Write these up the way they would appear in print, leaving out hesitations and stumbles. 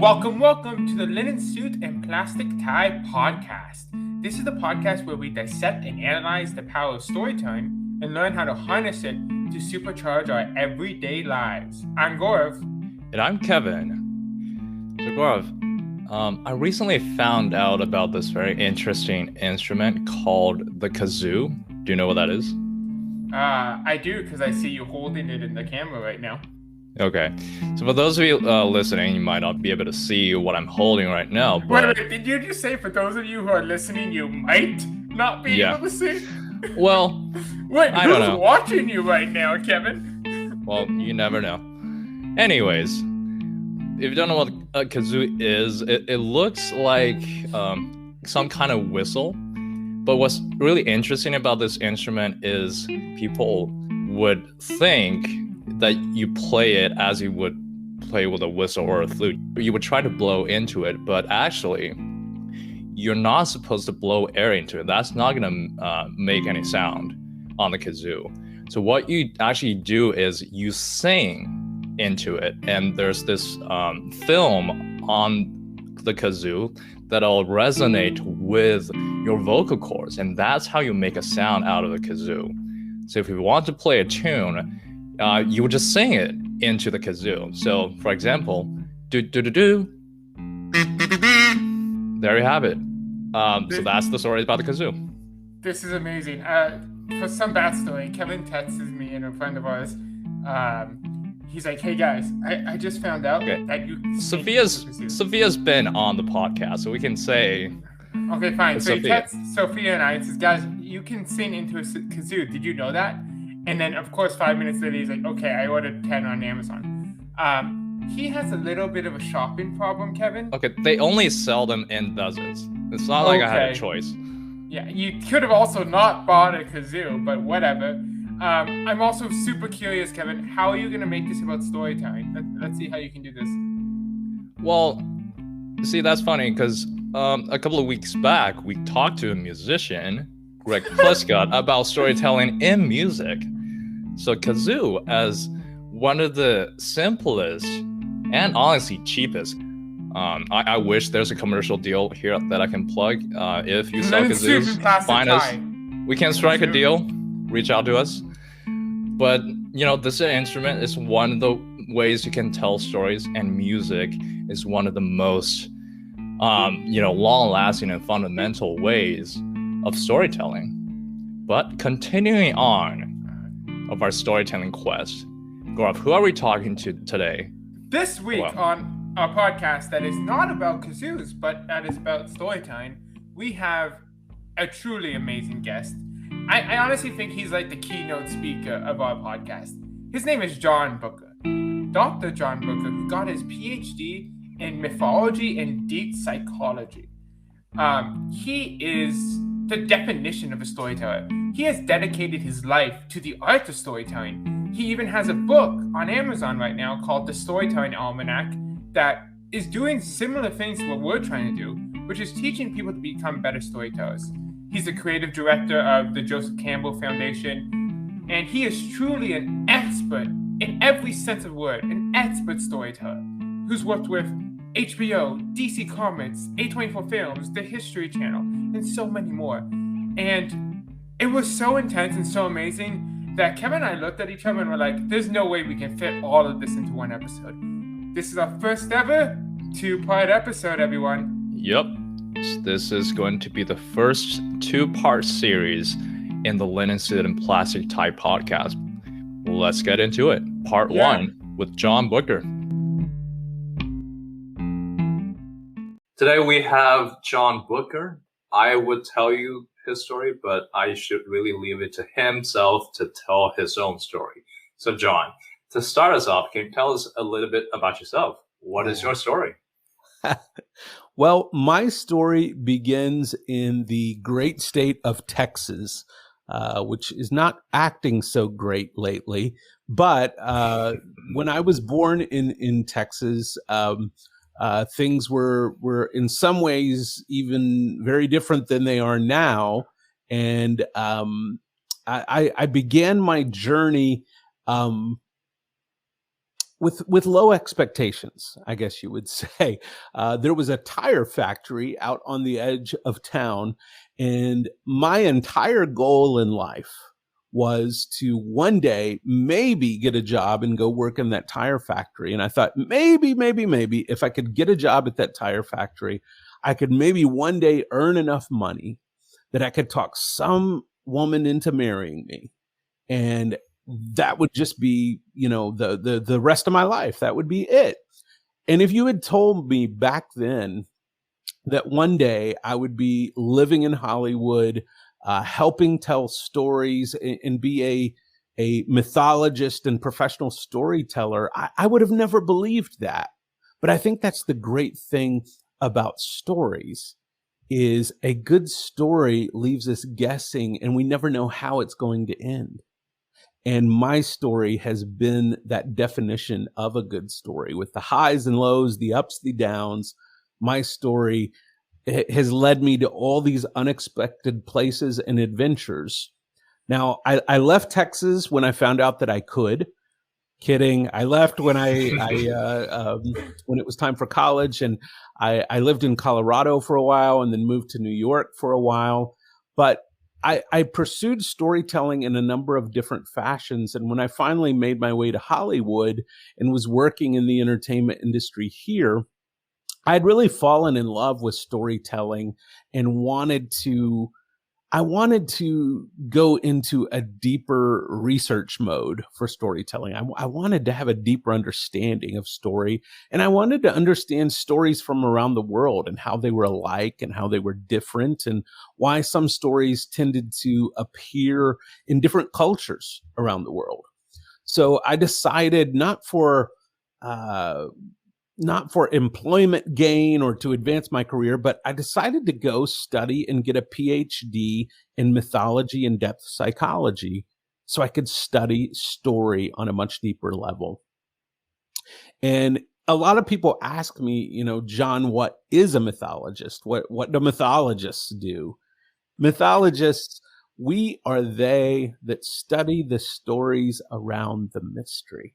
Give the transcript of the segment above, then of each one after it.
Welcome to the Linen Suit and Plastic Tie podcast. This is the podcast where we dissect and analyze the power of storytelling and learn how to harness it to supercharge our everyday lives. I'm Gaurav. And I'm Kevin. So Gaurav, I recently found out about this very interesting instrument called the kazoo. Do you know what that is? I do, because I see you holding it in the camera right now. Okay, so for those of you listening, you might not be able to see what I'm holding right now, but... Wait, did you just say for those of you who are listening, you might not be able to see? Well, wait, I don't know. Who's watching you right now, Kevin? Well, you never know. Anyways, if you don't know what a kazoo is, it looks like some kind of whistle. But what's really interesting about this instrument is people would think that you play it as you would play with a whistle or a flute. You would try to blow into it, but actually, you're not supposed to blow air into it. That's not gonna make any sound on the kazoo. So what you actually do is you sing into it, and there's this film on the kazoo that'll resonate with your vocal cords, and that's how you make a sound out of the kazoo. So if you want to play a tune, you would just sing it into the kazoo. So, for example, do do do do. There you have it. So that's the story about the kazoo. This is amazing. For some backstory, Kevin texts me and a friend of ours. He's like, "Hey guys, I just found out that you." Sophia's been on the podcast, so we can say. Okay, fine. So he texts Sophia and I and says, "Guys, you can sing into a kazoo. Did you know that?" And then, of course, 5 minutes later, he's like, "Okay, I ordered 10 on Amazon." He has a little bit of a shopping problem, Kevin. Okay, they only sell them in dozens. It's not like I had a choice. Yeah, you could have also not bought a kazoo, but whatever. I'm also super curious, Kevin. How are you going to make this about storytelling? Let's see how you can do this. Well, see, that's funny because a couple of weeks back, we talked to a musician, Greg Prescott, about storytelling in music. So kazoo, as one of the simplest and honestly cheapest. I wish there's a commercial deal here that I can plug. If you sell kazoos, find us. We can strike a deal. Reach out to us. But this instrument is one of the ways you can tell stories, and music is one of the most long-lasting and fundamental ways of storytelling. But continuing on of our storytelling quest, Gaurav, who are we talking to today? This week on our podcast that is not about kazoos, but that is about storytelling, we have a truly amazing guest. I honestly think he's like the keynote speaker of our podcast. His name is John Bucher. Dr. John Bucher, who got his PhD in Mythology and Depth Psychology. He is the definition of a storyteller. He has dedicated his life to the art of storytelling. He even has a book on Amazon right now called The Storytelling Almanac that is doing similar things to what we're trying to do, which is teaching people to become better storytellers. He's the creative director of the Joseph Campbell Foundation, and he is truly an expert in every sense of the word, an expert storyteller who's worked with HBO, DC Comics, A24 Films, the History Channel, and so many more. And it was so intense and so amazing that Kevin and I looked at each other and were like, there's no way we can fit all of this into one episode. This is our first ever 2-part episode, everyone. Yep. This is going to be the first 2-part series in the Linen Suit and Plastic Tie podcast. Let's get into it. Part 1 with John Bucher. Today we have John Bucher. I would tell you his story, but I should really leave it to himself to tell his own story. So John, to start us off, can you tell us a little bit about yourself? What is your story? Well, my story begins in the great state of Texas, which is not acting so great lately. But when I was born in Texas, things were in some ways even very different than they are now. And I began my journey with low expectations, I guess you would say. There was a tire factory out on the edge of town, and my entire goal in life was to one day maybe get a job and go work in that tire factory. And I thought maybe if I could get a job at that tire factory, I could maybe one day earn enough money that I could talk some woman into marrying me. And that would just be, the rest of my life. That would be it. And if you had told me back then that one day I would be living in Hollywood, helping tell stories and be a mythologist and professional storyteller, I would have never believed that. But I think that's the great thing about stories, is a good story leaves us guessing, and we never know how it's going to end. And my story has been that definition of a good story, with the highs and lows, the ups, the downs. My story has led me to all these unexpected places and adventures. Now, I left Texas when I found out that I could. Kidding. I left when when it was time for college, and I lived in Colorado for a while and then moved to New York for a while. But I pursued storytelling in a number of different fashions. And when I finally made my way to Hollywood and was working in the entertainment industry here, I had really fallen in love with storytelling and I wanted to go into a deeper research mode for storytelling. I wanted to have a deeper understanding of story, and I wanted to understand stories from around the world and how they were alike and how they were different, and why some stories tended to appear in different cultures around the world. So I decided not for employment gain or to advance my career, but I decided to go study and get a PhD in mythology and depth psychology so I could study story on a much deeper level. And a lot of people ask me, John, what is a mythologist? What do mythologists do? Mythologists, we are they that study the stories around the mystery.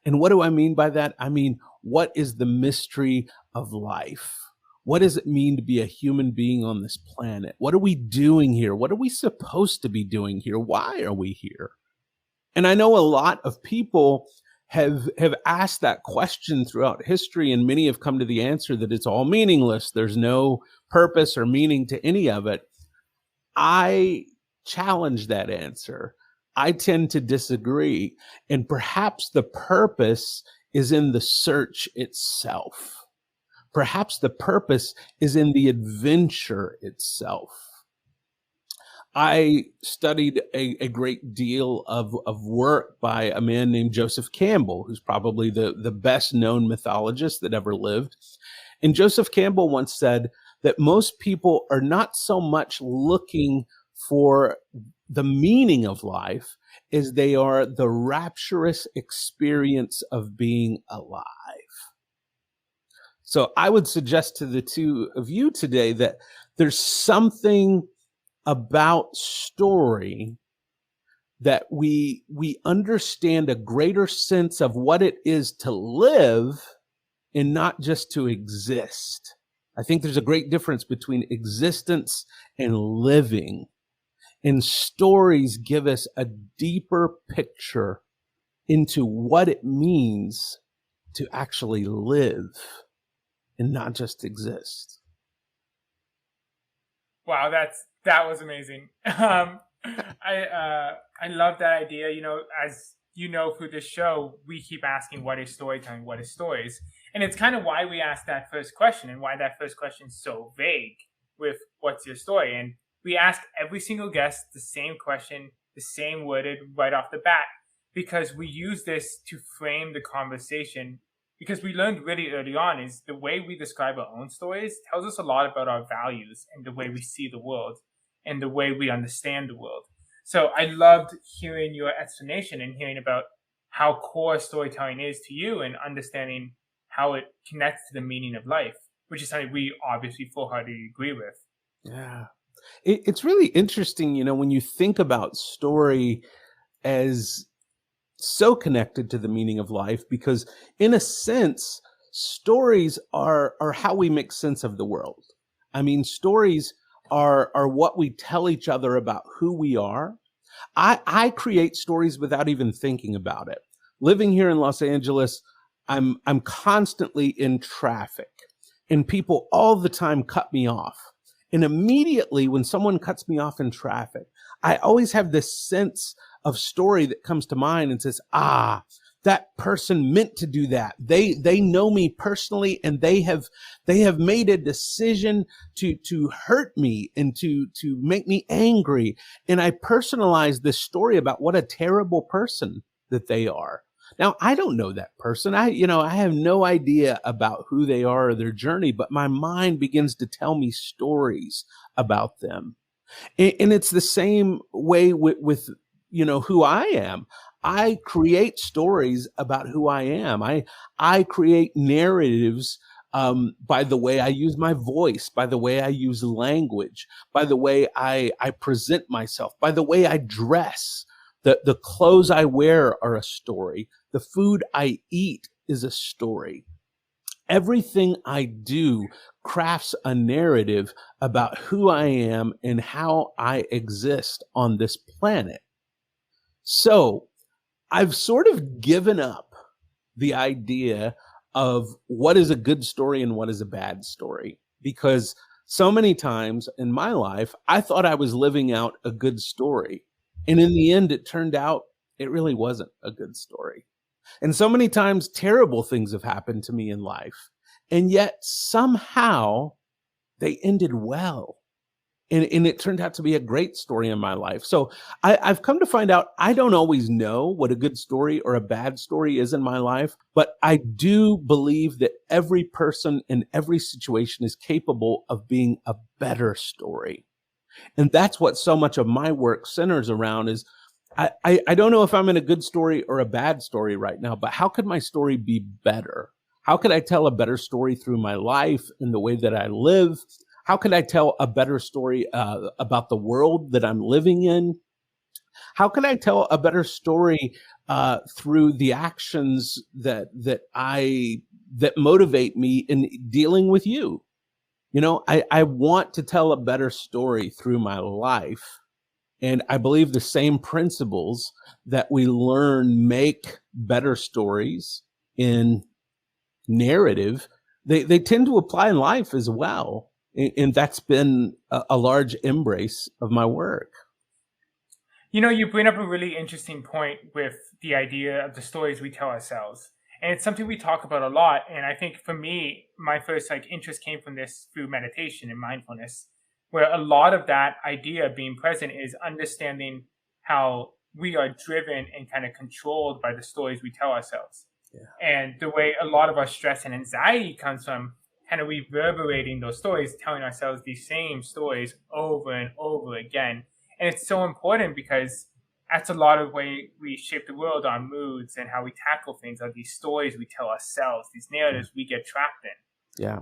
And what do I mean by that? I mean, what is the mystery of life? What does it mean to be a human being on this planet? What are we doing here? What are we supposed to be doing here? Why are we here? And I know a lot of people have asked that question throughout history, and many have come to the answer that it's all meaningless. There's no purpose or meaning to any of it. I challenge that answer. I tend to disagree. And perhaps the purpose is in the search itself. Perhaps the purpose is in the adventure itself. I studied a great deal of work by a man named Joseph Campbell, who's probably the best known mythologist that ever lived. And Joseph Campbell once said that most people are not so much looking for the meaning of life as they are the rapturous experience of being alive. So I would suggest to the two of you today that there's something about story that we understand a greater sense of what it is to live and not just to exist. I think there's a great difference between existence and living. And stories give us a deeper picture into what it means to actually live and not just exist. Wow, that was amazing. I love that idea. As you know, through this show, we keep asking, what is storytelling? What is stories? And it's kind of why we asked that first question, and why that first question is so vague with what's your story. And we ask every single guest the same question, the same worded right off the bat, because we use this to frame the conversation. Because we learned really early on is the way we describe our own stories tells us a lot about our values and the way we see the world and the way we understand the world. So I loved hearing your explanation and hearing about how core storytelling is to you and understanding how it connects to the meaning of life, which is something we obviously full-heartedly agree with. Yeah. It's really interesting, when you think about story as so connected to the meaning of life because, in a sense, stories are how we make sense of the world. I mean, stories are what we tell each other about who we are. I create stories without even thinking about it. Living here in Los Angeles, I'm constantly in traffic, and people all the time cut me off. And immediately when someone cuts me off in traffic, I always have this sense of story that comes to mind and says, that person meant to do that. They know me personally, and they have made a decision to hurt me and to make me angry. And I personalize this story about what a terrible person that they are. Now, I don't know that person. I have no idea about who they are or their journey, but my mind begins to tell me stories about them. And it's the same way with who I am. I create stories about who I am. I create narratives by the way I use my voice, by the way I use language, by the way I present myself, by the way I dress. The clothes I wear are a story. The food I eat is a story. Everything I do crafts a narrative about who I am and how I exist on this planet. So I've sort of given up the idea of what is a good story and what is a bad story, because so many times in my life, I thought I was living out a good story. And in the end, it turned out it really wasn't a good story. And so many times terrible things have happened to me in life. And yet somehow they ended well. And it turned out to be a great story in my life. So I've come to find out I don't always know what a good story or a bad story is in my life, but I do believe that every person in every situation is capable of being a better story. And that's what so much of my work centers around is I don't know if I'm in a good story or a bad story right now, but how could my story be better? How could I tell a better story through my life and the way that I live? How could I tell a better story about the world that I'm living in? How can I tell a better story through the actions that motivate me in dealing with you? I want to tell a better story through my life. And I believe the same principles that we learn make better stories in narrative, they tend to apply in life as well. And that's been a large embrace of my work. You bring up a really interesting point with the idea of the stories we tell ourselves. And it's something we talk about a lot. And I think for me, my first interest came from this through meditation and mindfulness, where a lot of that idea being present is understanding how we are driven and kind of controlled by the stories we tell ourselves. Yeah. And the way a lot of our stress and anxiety comes from kind of reverberating those stories, telling ourselves these same stories over and over again. And it's so important because that's a lot of the way we shape the world, our moods and how we tackle things are these stories we tell ourselves, these narratives we get trapped in. Yeah.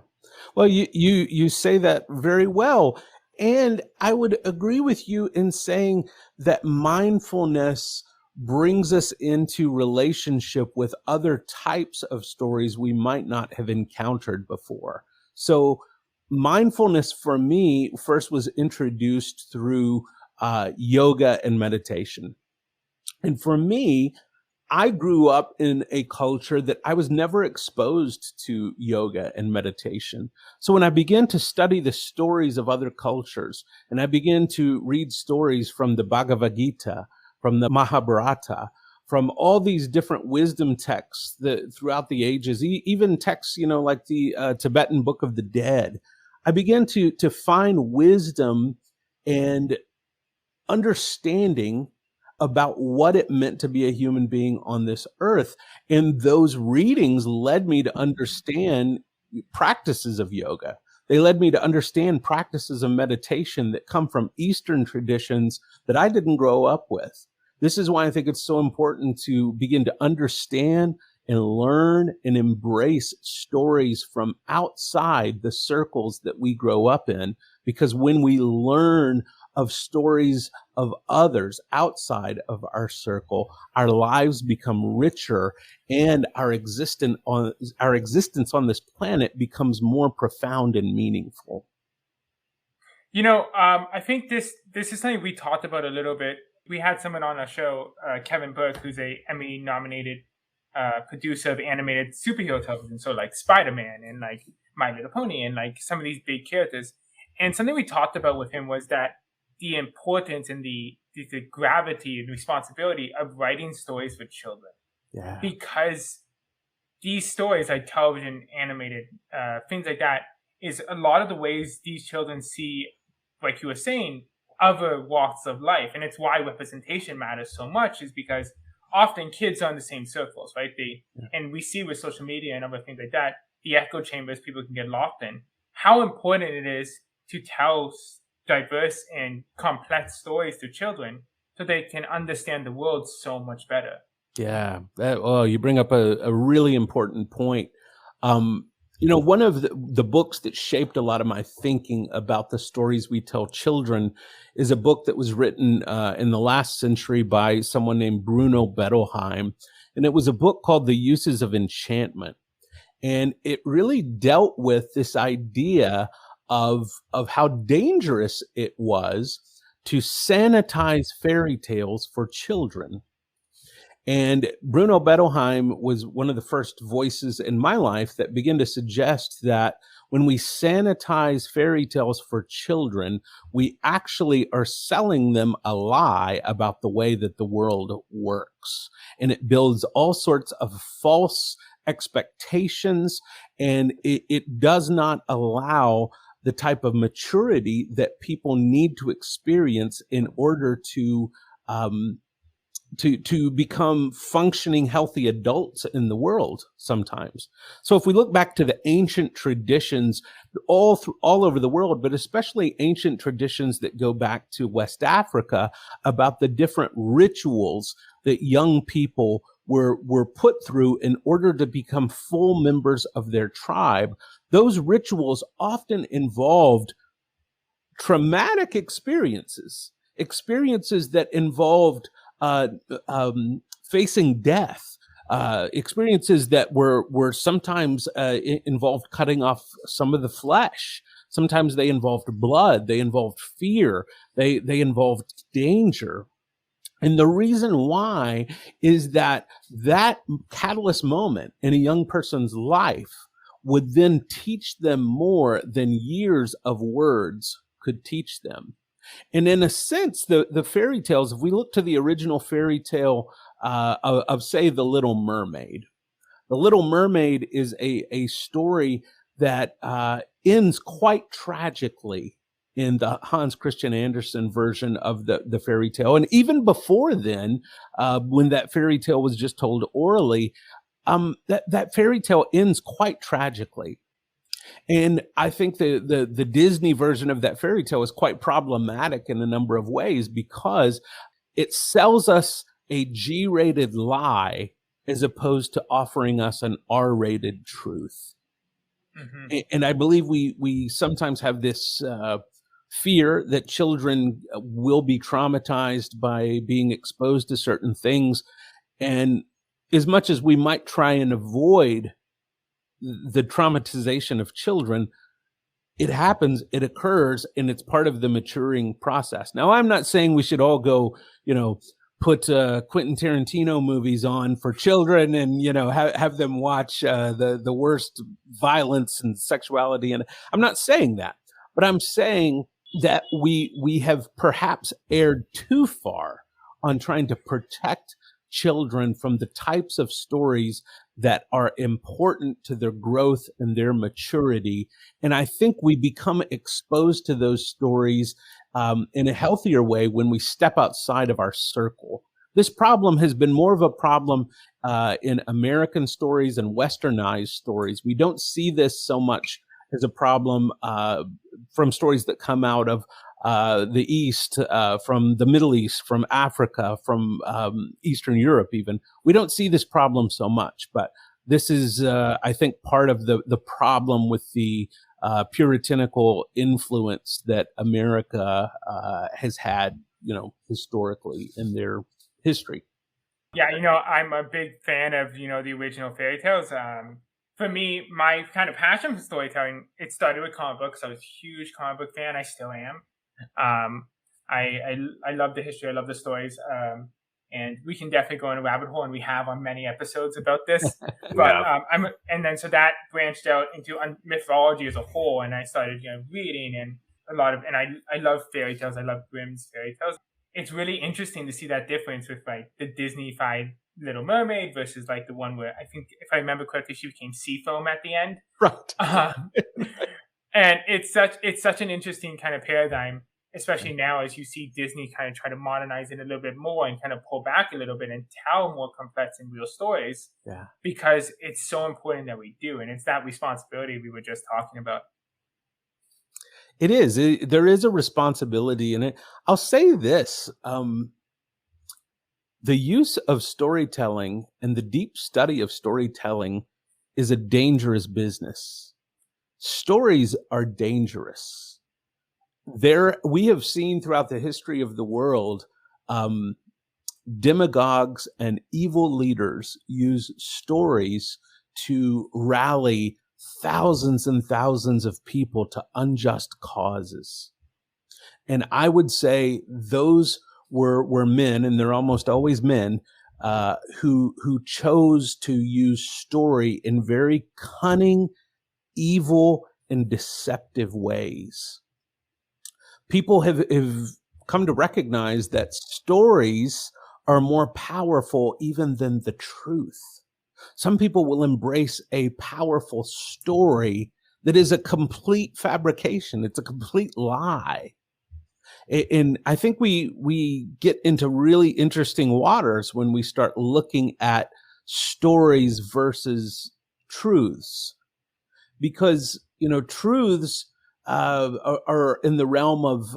Well, you say that very well. And I would agree with you in saying that mindfulness brings us into relationship with other types of stories we might not have encountered before. So mindfulness for me first was introduced through yoga and meditation. And for me, I grew up in a culture that I was never exposed to yoga and meditation. So when I began to study the stories of other cultures, and I began to read stories from the Bhagavad Gita, from the Mahabharata, from all these different wisdom texts throughout the ages, even texts, like the Tibetan Book of the Dead, I began to find wisdom and understanding about what it meant to be a human being on this earth. And those readings led me to understand practices of yoga. They led me to understand practices of meditation that come from Eastern traditions that I didn't grow up with. This is why I think it's so important to begin to understand and learn and embrace stories from outside the circles that we grow up in. Because when we learn of stories of others outside of our circle, our lives become richer, and our existence on this planet becomes more profound and meaningful. I think this is something we talked about a little bit. We had someone on our show, Kevin Burke, who's a Emmy-nominated producer of animated superhero television, so like Spider-Man and like My Little Pony and like some of these big characters. And something we talked about with him was that the importance and the gravity and responsibility of writing stories for children. Yeah. Because these stories, like television, animated, things like that, is a lot of the ways these children see, like you were saying, other walks of life. And it's why representation matters so much, is because often kids are in the same circles, right? And we see with social media and other things like that, the echo chambers people can get locked in. How important it is to tell diverse and complex stories to children so they can understand the world so much better. Yeah. You bring up a really important point. One of the books that shaped a lot of my thinking about the stories we tell children is a book that was written in the last century by someone named Bruno Bettelheim. And it was a book called The Uses of Enchantment. And it really dealt with this idea of how dangerous it was to sanitize fairy tales for children. And Bruno Bettelheim was one of the first voices in my life that began to suggest that when we sanitize fairy tales for children, we actually are selling them a lie about the way that the world works. And it builds all sorts of false expectations, and it does not allow the type of maturity that people need to experience in order to become functioning, healthy adults in the world sometimes. So if we look back to the ancient traditions all over the world, but especially ancient traditions that go back to West Africa about the different rituals that young people were put through in order to become full members of their tribe, those rituals often involved traumatic experiences that involved facing death, experiences that were sometimes involved cutting off some of the flesh. Sometimes they involved blood, they involved fear, they involved danger. And the reason why is that catalyst moment in a young person's life would then teach them more than years of words could teach them. And in a sense, the fairy tales, if we look to the original fairy tale of say, The Little Mermaid, The Little Mermaid is a story that ends quite tragically in the Hans Christian Andersen version of the fairy tale. And even before then, when that fairy tale was just told orally, that fairy tale ends quite tragically. And I think the Disney version of that fairy tale is quite problematic in a number of ways, because it sells us a G-rated lie as opposed to offering us an R-rated truth. Mm-hmm. And I believe we sometimes have this fear that children will be traumatized by being exposed to certain things. And as much as we might try and avoid the traumatization of children, it happens, it occurs, and it's part of the maturing process. Now, I'm not saying we should all go, put Quentin Tarantino movies on for children and, have them watch the worst violence and sexuality. And I'm not saying that, but I'm saying that we have perhaps erred too far on trying to protect children from the types of stories that are important to their growth and their maturity. And I think we become exposed to those stories in a healthier way when we step outside of our circle. This problem has been more of a problem in American stories and Westernized stories. We don't see this so much as a problem from stories that come out of the East, from the Middle East, from Africa, from Eastern Europe even. We don't see this problem so much, but this is, I think, part of the problem with the puritanical influence that America has had, historically in their history. Yeah, I'm a big fan of, the original fairy tales. For me, my kind of passion for storytelling, it started with comic books. I was a huge comic book fan. I still am. I love the history. I love the stories. And we can definitely go in a rabbit hole, and we have on many episodes about this. But so that branched out into mythology as a whole, and I started, reading and I love fairy tales. I love Grimm's fairy tales. It's really interesting to see that difference with like the Disney-fied Little Mermaid versus like the one where I think, if I remember correctly, she became sea foam at the end. Right. And it's such an interesting kind of paradigm, especially now as you see Disney kind of try to modernize it a little bit more and kind of pull back a little bit and tell more complex and real stories. Yeah. Because it's so important that we do. And it's that responsibility we were just talking about. It is. There is a responsibility in it. I'll say this. The use of storytelling and the deep study of storytelling is a dangerous business. Stories are dangerous. We have seen throughout the history of the world, demagogues and evil leaders use stories to rally thousands and thousands of people to unjust causes. And I would say those were men, and they're almost always men, who chose to use story in very cunning, evil, and deceptive ways. People have come to recognize that stories are more powerful even than the truth. Some people will embrace a powerful story that is a complete fabrication. It's a complete lie. And I think we get into really interesting waters when we start looking at stories versus truths, because, truths are in the realm of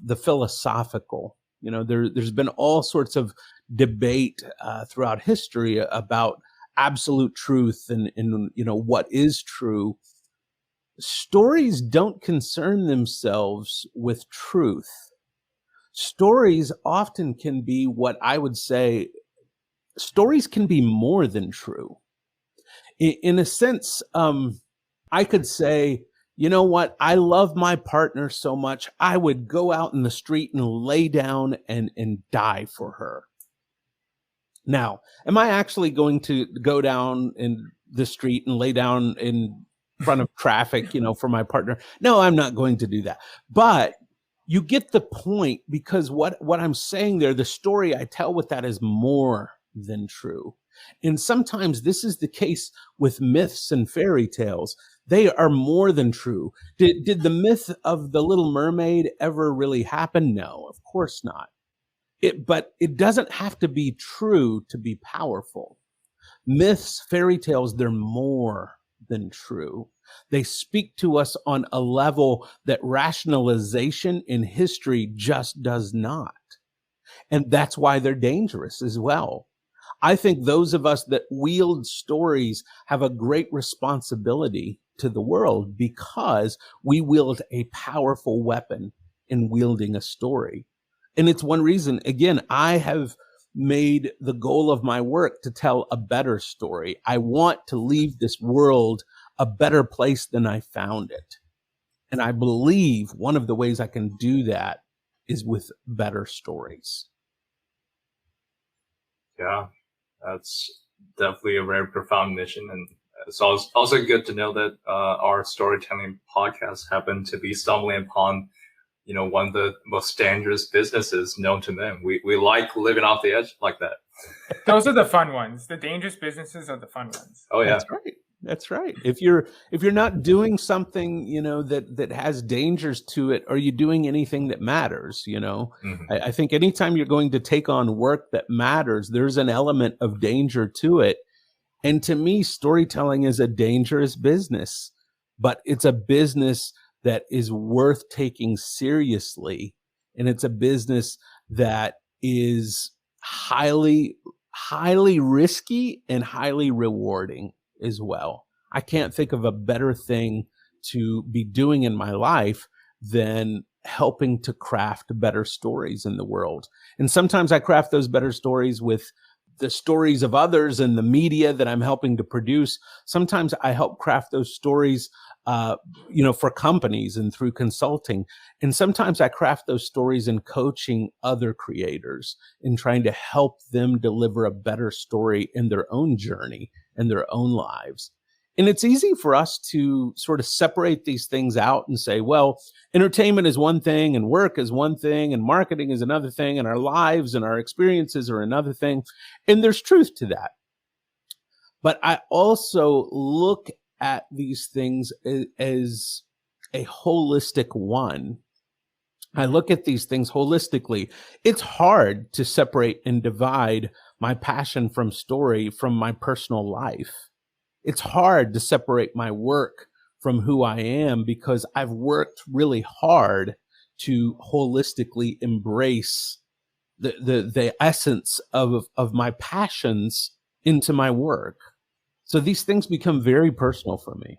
the philosophical. There's been all sorts of debate throughout history about absolute truth and what is true. Stories don't concern themselves with truth. Stories often can be what I would say, stories can be more than true. In a sense, I could say, you know what? I love my partner so much, I would go out in the street and lay down and die for her. Now, am I actually going to go down in the street and lay down in front of traffic, for my partner? No, I'm not going to do that. But you get the point, because what I'm saying there, the story I tell with that is more than true. And sometimes this is the case with myths and fairy tales. They are more than true. Did the myth of the Little Mermaid ever really happen? No, of course not. But it doesn't have to be true to be powerful. Myths, fairy tales, they're more than true. They speak to us on a level that rationalization in history just does not. And that's why they're dangerous as well. I think those of us that wield stories have a great responsibility to the world, because we wield a powerful weapon in wielding a story. And it's one reason, again, I have made the goal of my work to tell a better story. I want to leave this world a better place than I found it. And I believe one of the ways I can do that is with better stories. Yeah, that's definitely a very profound mission. And it's also good to know that our storytelling podcasts happen to be stumbling upon one of the most dangerous businesses known to men. We like living off the edge like that. Those are the fun ones. The dangerous businesses are the fun ones. Oh yeah, that's right. That's right. If you're not doing something, that has dangers to it, are you doing anything that matters? Mm-hmm. I think anytime you're going to take on work that matters, there's an element of danger to it. And to me, storytelling is a dangerous business, but it's a business that is worth taking seriously. And it's a business that is highly, highly risky and highly rewarding as well. I can't think of a better thing to be doing in my life than helping to craft better stories in the world. And sometimes I craft those better stories with the stories of others and the media that I'm helping to produce. Sometimes I help craft those stories, for companies and through consulting. And sometimes I craft those stories in coaching other creators and trying to help them deliver a better story in their own journey and their own lives. And it's easy for us to sort of separate these things out and say, well, entertainment is one thing and work is one thing and marketing is another thing and our lives and our experiences are another thing. And there's truth to that. But I also look at these things as a holistic one. I look at these things holistically. It's hard to separate and divide my passion from story from my personal life. It's hard to separate my work from who I am because I've worked really hard to holistically embrace the essence of my passions into my work. So these things become very personal for me.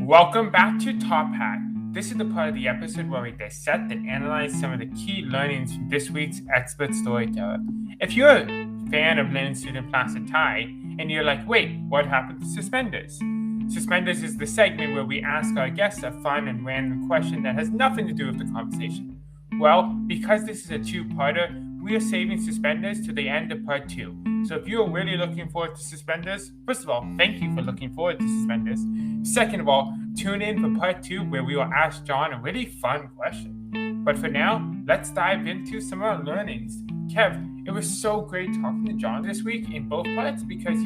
Welcome back to Top Hat. This is the part of the episode where we dissect and analyze some of the key learnings from this week's expert storyteller. If you're a fan of linen suit and plastic tie, and you're like, wait, what happened to suspenders? Suspenders is the segment where we ask our guests a fun and random question that has nothing to do with the conversation. Well, because this is a two-parter, we are saving suspenders to the end of part 2. So if you're really looking forward to suspenders, first of all, thank you for looking forward to suspenders. Second of all, tune in for part 2 where we will ask John a really fun question. But for now, let's dive into some of our learnings. Kev, it was so great talking to John this week in both parts because,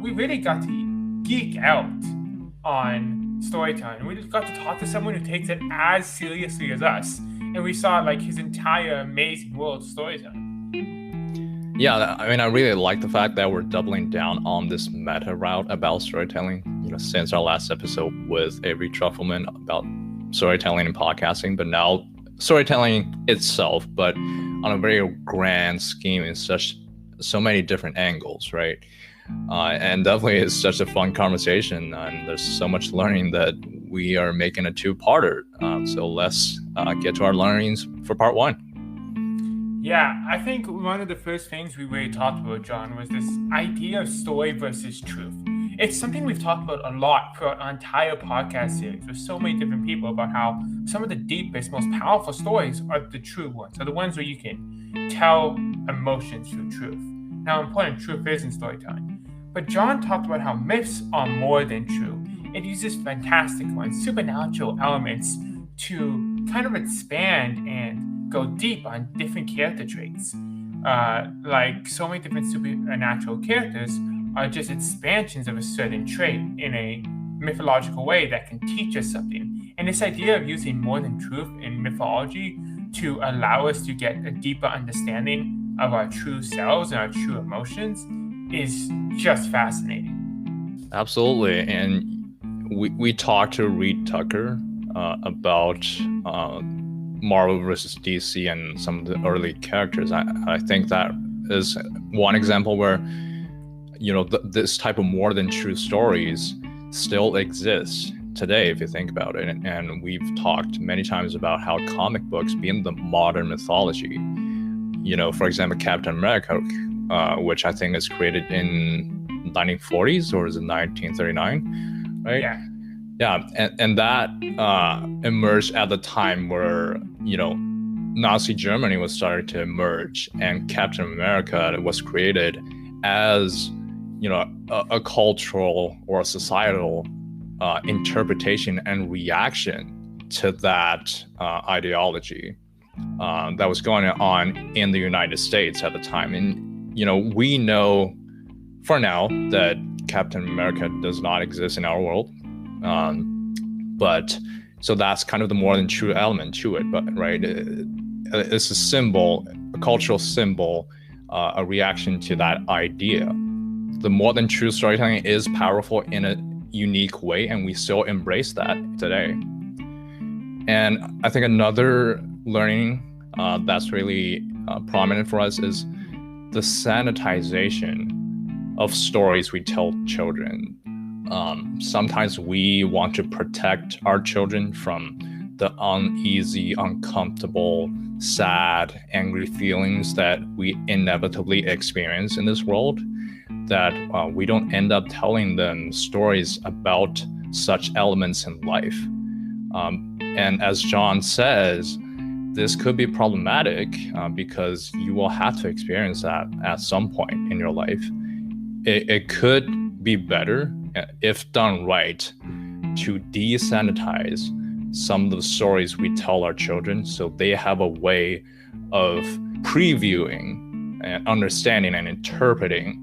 we really got to geek out on storytelling. We just got to talk to someone who takes it as seriously as us. And we saw his entire amazing world of storytelling. Yeah, I really like the fact that we're doubling down on this meta route about storytelling. Since our last episode with Avery Truffleman about storytelling and podcasting, but now storytelling itself, but on a very grand scheme in so many different angles, right? And definitely it's such a fun conversation, and there's so much learning that we are making a two-parter. So let's get to our learnings for part 1. Yeah, I think one of the first things we really talked about, John, was this idea of story versus truth. It's something we've talked about a lot throughout our entire podcast series with so many different people about how some of the deepest, most powerful stories are the true ones, are the ones where you can tell emotions through truth. Now, important truth is in storytelling. But John talked about how myths are more than true. It uses fantastical and supernatural elements to kind of expand and go deep on different character traits. So many different supernatural characters are just expansions of a certain trait in a mythological way that can teach us something. And this idea of using more than truth in mythology to allow us to get a deeper understanding of our true selves and our true emotions is just fascinating. Absolutely. And we talked to Reed Tucker about Marvel versus DC and some of the early characters. I think that is one example where this type of more than true stories still exist today, if you think about it. And we've talked many times about how comic books being the modern mythology, for example, Captain America, which I think is created in 1940s or is it 1939, right? Yeah, and that emerged at the time where, Nazi Germany was starting to emerge, and Captain America was created as, a cultural or a societal interpretation and reaction to that ideology that was going on in the United States at the time. And, we know for now that Captain America does not exist in our world. But so that's kind of the more than true element to it, but right, it's a symbol, a cultural symbol, a reaction to that idea. The more than true storytelling is powerful in a unique way, and we still embrace that today. And I think another learning that's really prominent for us is the sanitization of stories we tell children. Sometimes we want to protect our children from the uneasy, uncomfortable, sad, angry feelings that we inevitably experience in this world, that we don't end up telling them stories about such elements in life. And as John says, this could be problematic because you will have to experience that at some point in your life. It could be better, if done right, to desensitize some of the stories we tell our children so they have a way of previewing and understanding and interpreting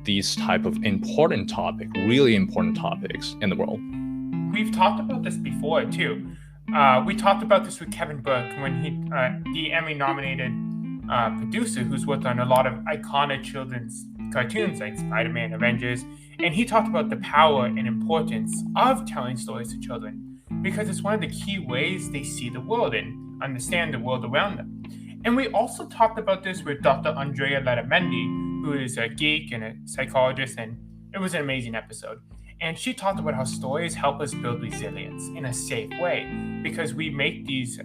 these type of important topics, really important topics in the world. We've talked about this before too. We talked about this with Kevin Burke when the Emmy-nominated producer who's worked on a lot of iconic children's cartoons like Spider-Man, Avengers, and he talked about the power and importance of telling stories to children because it's one of the key ways they see the world and understand the world around them. And we also talked about this with Dr. Andrea Letamendi, who is a geek and a psychologist, and it was an amazing episode. And she talked about how stories help us build resilience in a safe way because we make these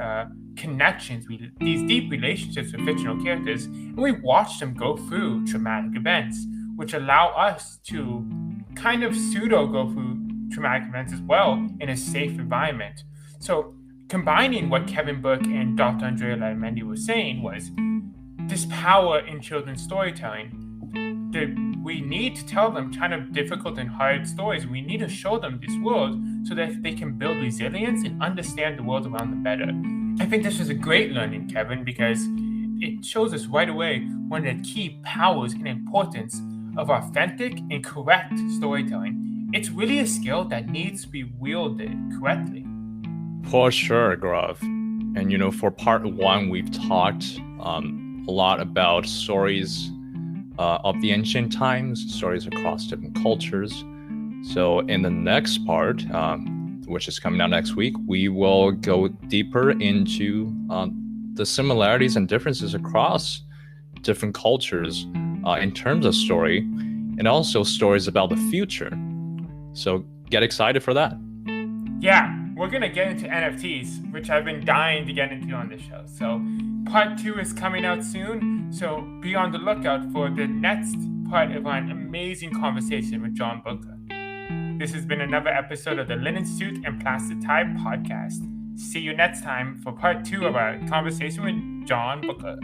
connections, these deep relationships with fictional characters, and we watch them go through traumatic events, which allow us to kind of pseudo go through traumatic events as well in a safe environment. So combining what Kevin Burke and Dr. Andrea Letamendi were saying was this power in children's storytelling. We need to tell them kind of difficult and hard stories. We need to show them this world so that they can build resilience and understand the world around them better. I think this was a great learning, Kevin, because it shows us right away one of the key powers and importance of authentic and correct storytelling. It's really a skill that needs to be wielded correctly. For sure, Gaurav. And for part 1, we've talked a lot about stories of the ancient times, stories across different cultures. So in the next part, which is coming out next week, we will go deeper into the similarities and differences across different cultures in terms of story, and also stories about the future. So get excited for that. Yeah, we're going to get into NFTs, which I've been dying to get into on this show. So part 2 is coming out soon. So be on the lookout for the next part of an amazing conversation with John Bucher. This has been another episode of the Linen Suit and Plastic Tie podcast. See you next time for part 2 of our conversation with John Bucher.